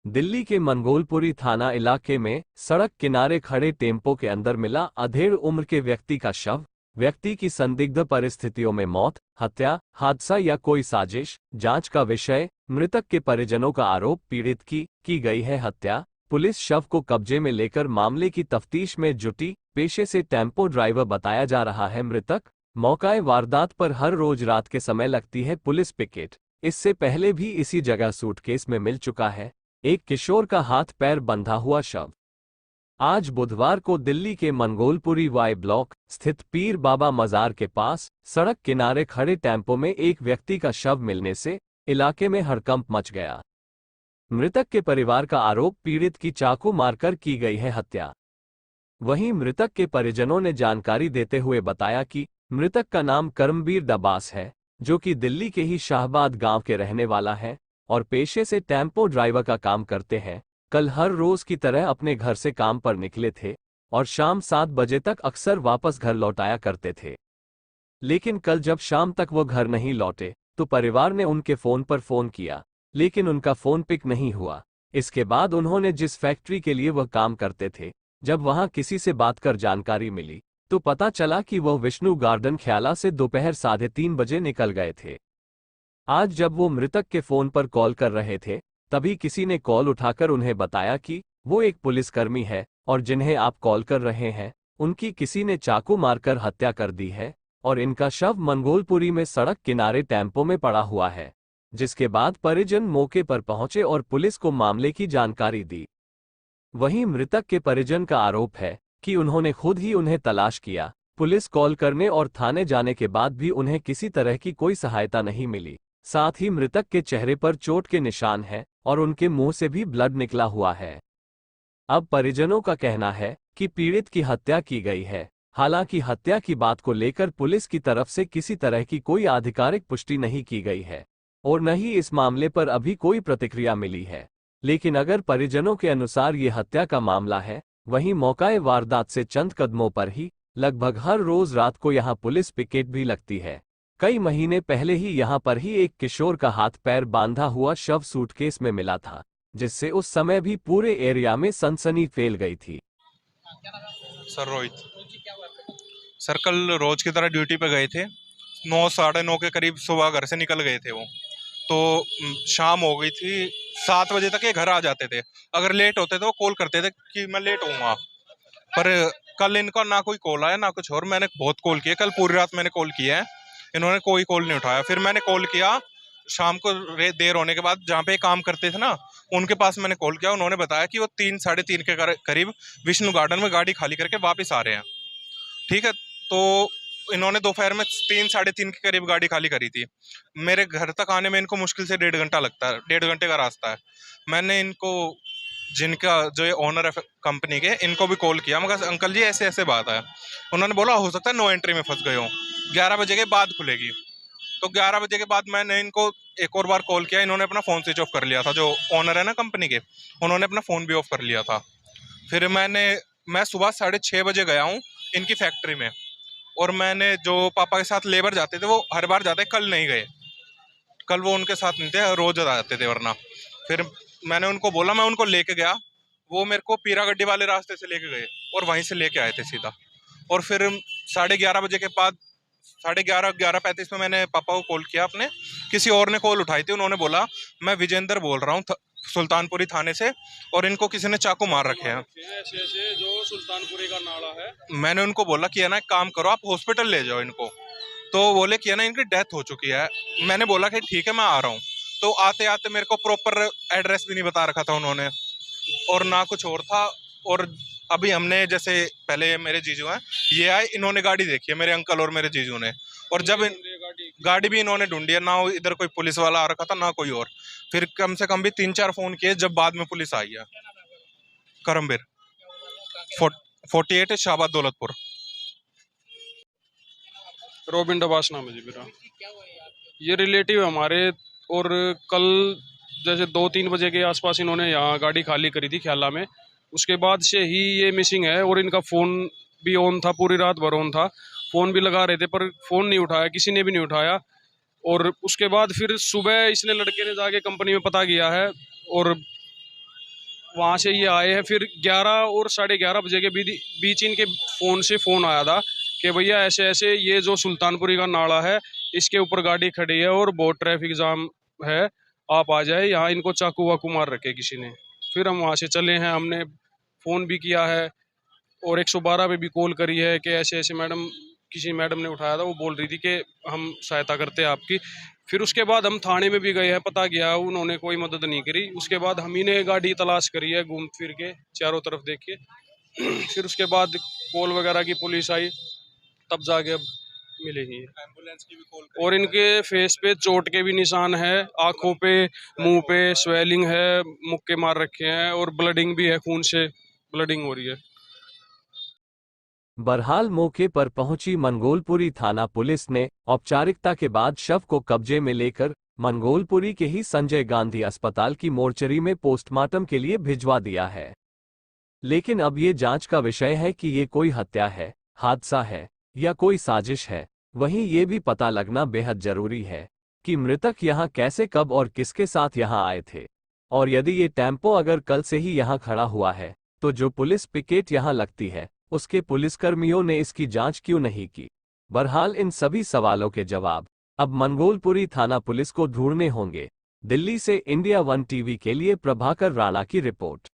दिल्ली के मंगोलपुरी थाना इलाके में सड़क किनारे खड़े टेम्पो के अंदर मिला अधेड़ उम्र के व्यक्ति का शव। व्यक्ति की संदिग्ध परिस्थितियों में मौत, हत्या, हादसा या कोई साजिश, जांच का विषय। मृतक के परिजनों का आरोप, पीड़ित की गई है हत्या। पुलिस शव को कब्जे में लेकर मामले की तफ्तीश में जुटी। पेशे से टेम्पो ड्राइवर बताया जा रहा है मृतक। मौकाए वारदात पर हर रोज रात के समय लगती है पुलिस पिकेट। इससे पहले भी इसी जगह सूटकेस में मिल चुका है एक किशोर का हाथ पैर बंधा हुआ शव। आज बुधवार को दिल्ली के मंगोलपुरी वाई ब्लॉक स्थित पीर बाबा मजार के पास सड़क किनारे खड़े टेम्पो में एक व्यक्ति का शव मिलने से इलाके में हड़कंप मच गया। मृतक के परिवार का आरोप, पीड़ित की चाकू मारकर की गई है हत्या। वहीं मृतक के परिजनों ने जानकारी देते हुए बताया कि मृतक का नाम करमबीर दबास है, जो कि दिल्ली के ही शाहबाद गांव के रहने वाला है और पेशे से टेम्पो ड्राइवर का काम करते हैं। कल हर रोज की तरह अपने घर से काम पर निकले थे और शाम 7 बजे तक अक्सर वापस घर लौटाया करते थे। लेकिन कल जब शाम तक वो घर नहीं लौटे तो परिवार ने उनके फोन पर फोन किया, लेकिन उनका फोन पिक नहीं हुआ। इसके बाद उन्होंने जिस फैक्ट्री के लिए वह काम करते थे, जब वहां किसी से बात कर जानकारी मिली तो पता चला कि वह विष्णु गार्डन ख्याला से दोपहर 3:30 बजे निकल गए थे। आज जब वो मृतक के फोन पर कॉल कर रहे थे, तभी किसी ने कॉल उठाकर उन्हें बताया कि वो एक पुलिसकर्मी है और जिन्हें आप कॉल कर रहे हैं उनकी किसी ने चाकू मारकर हत्या कर दी है और इनका शव मंगोलपुरी में सड़क किनारे टेम्पो में पड़ा हुआ है। जिसके बाद परिजन मौके पर पहुंचे और पुलिस को मामले की जानकारी दी। वहीं मृतक के परिजन का आरोप है कि उन्होंने खुद ही उन्हें तलाश किया। पुलिस कॉल करने और थाने जाने के बाद भी उन्हें किसी तरह की कोई सहायता नहीं मिली। साथ ही मृतक के चेहरे पर चोट के निशान हैं और उनके मुंह से भी ब्लड निकला हुआ है। अब परिजनों का कहना है कि पीड़ित की हत्या की गई है। हालांकि हत्या की बात को लेकर पुलिस की तरफ से किसी तरह की कोई आधिकारिक पुष्टि नहीं की गई है और न ही इस मामले पर अभी कोई प्रतिक्रिया मिली है। लेकिन अगर परिजनों के अनुसार ये हत्या का मामला है, वहीं मौकाए वारदात से चंद कदमों पर ही लगभग हर रोज रात को यहां पुलिस पिकेट भी लगती है। कई महीने पहले ही यहां पर ही एक किशोर का हाथ पैर बांधा हुआ शव सूटकेस में मिला था, जिससे उस समय भी पूरे एरिया में सनसनी फैल गई थी। सर रोहित सर, कल रोज की तरह ड्यूटी पे गए थे। 9 साढ़े 9 के करीब सुबह घर से निकल गए थे वो। तो शाम हो गई थी, 7 बजे तक ये घर आ जाते थे। अगर लेट होते तो वो कॉल करते थे कि मैं लेट हूँ। पर कल इनका ना कोई कॉल आया ना कुछ और। मैंने बहुत कॉल किया, कल पूरी रात मैंने कॉल किया है, इन्होंने कोई कॉल नहीं उठाया। फिर मैंने कॉल किया शाम को देर होने के बाद, जहाँ पे काम करते थे ना उनके पास मैंने कॉल किया। उन्होंने बताया कि वो 3 साढ़े 3 के करीब विष्णु गार्डन में गाड़ी खाली करके वापस आ रहे हैं। ठीक है, तो इन्होंने दोपहर में 3 साढ़े 3 के करीब गाड़ी खाली करी थी। मेरे घर तक आने में इनको मुश्किल से 1.5 घंटा लगता है, 1.5 घंटे का रास्ता है। मैंने इनको, जिनका जो ये ओनर है कंपनी के, इनको भी कॉल किया। मगर अंकल जी ऐसे ऐसे बात है। उन्होंने बोला हो सकता है नो एंट्री में फंस गए हो, 11 बजे के बाद खुलेगी। तो 11 बजे के बाद मैंने इनको एक और बार कॉल किया। इन्होंने अपना फ़ोन स्विच ऑफ कर लिया था, जो ओनर है ना कंपनी के, उन्होंने अपना फ़ोन भी ऑफ कर लिया था। फिर मैं सुबह 6:30 बजे गया हूँ इनकी फैक्ट्री में। और मैंने, जो पापा के साथ लेबर जाते थे वो हर बार जाते, कल नहीं गए। कल वो उनके साथ नहीं थे, रोज जाते थे वरना। फिर मैंने उनको बोला, मैं उनको लेके गया। वो मेरे को पीरा गड्डी वाले रास्ते से लेके गए और वहीं से लेके आए थे सीधा। और फिर 11:30 बजे के बाद 11:30 11:35 में मैंने पापा को कॉल किया अपने। किसी और ने कॉल उठाई थी, उन्होंने बोला मैं विजेंद्र बोल रहा हूँ सुल्तानपुरी थाने से, और इनको किसी ने चाकू मार रखे हैं। ऐसे ऐसे जो सुल्तानपुरी का नाला है। मैंने उनको बोला कि है ना, एक काम करो आप हॉस्पिटल ले जाओ इनको। तो बोले कि है ना, इनकी डेथ हो चुकी है। मैंने बोला कि ठीक है मैं आ रहा हूँ। तो आते आते मेरे को प्रॉपर एड्रेस भी नहीं बता रखा था उन्होंने, और ना कुछ और था। और अभी हमने, जैसे पहले मेरे जीजू हैं, ये आए, इन्होंने गाड़ी देखी है मेरे अंकल और मेरे जीजू ने। और जब गाड़ी भी इन्होंने ढूंढी है, ना इधर कोई पुलिस वाला आ रखा था ना कोई और। फिर कम से कम भी 3-4 फोन किए, जब बाद में पुलिस आई है। करमबीर 48 शाहबाद दौलतपुर। रोबिन डबास नाम है जी मेरा। ये रिलेटिव है हमारे। और कल जैसे 2-3 बजे के आसपास इन्होंने यहाँ गाड़ी खाली करी थी ख्याला में। उसके बाद से ही ये मिसिंग है। और इनका फ़ोन भी ऑन था, पूरी रात भर ऑन था। फ़ोन भी लगा रहे थे पर फ़ोन नहीं उठाया, किसी ने भी नहीं उठाया। और उसके बाद फिर सुबह इसने, लड़के ने जाके कंपनी में पता किया है और वहाँ से ये आए हैं। फिर 11 और 11:30 बजे के बीच इनके फ़ोन से फ़ोन आया था कि भैया ऐसे ऐसे ये जो सुल्तानपुरी का नाला है इसके ऊपर गाड़ी खड़ी है और बहुत ट्रैफिक जाम है, आप आ जाए, यहाँ इनको चाकू वाकू मार रखे किसी ने। फिर हम वहाँ से चले हैं, हमने फ़ोन भी किया है और 112 पे भी कॉल करी है कि ऐसे ऐसे मैडम, किसी मैडम ने उठाया था, वो बोल रही थी कि हम सहायता करते हैं आपकी। फिर उसके बाद हम थाने में भी गए हैं, पता किया, उन्होंने कोई मदद नहीं करी। उसके बाद हम ही ने गाड़ी तलाश करी है घूम फिर के, चारों तरफ देख के। फिर उसके बाद कॉल वगैरह की पुलिस आई, तब जाके अब मिले ही। एम्बुलेंस की भी कॉल और इनके फेस पे चोट के भी निशान है, आंखों पे, मुंह पे स्वेलिंग है, मुक्के मार रखे हैं और ब्लडिंग भी है, खून से ब्लडिंग हो रही है। बहरहाल मौके पर पहुंची मंगोलपुरी थाना पुलिस ने औपचारिकता के बाद शव को कब्जे में लेकर मंगोलपुरी के ही संजय गांधी अस्पताल की मोर्चरी में पोस्टमार्टम के लिए भिजवा दिया है। लेकिन अब ये जांच का विषय है कि ये कोई हत्या है, हादसा है या कोई साजिश है। वहीं ये भी पता लगना बेहद जरूरी है कि मृतक यहाँ कैसे, कब और किसके साथ यहाँ आए थे। और यदि ये टेम्पो अगर कल से ही यहाँ खड़ा हुआ है तो जो पुलिस पिकेट यहाँ लगती है उसके पुलिसकर्मियों ने इसकी जांच क्यों नहीं की। बहरहाल इन सभी सवालों के जवाब अब मंगोलपुरी थाना पुलिस को ढूंढने होंगे। दिल्ली से इंडिया 1 टीवी के लिए प्रभाकर राणा की रिपोर्ट।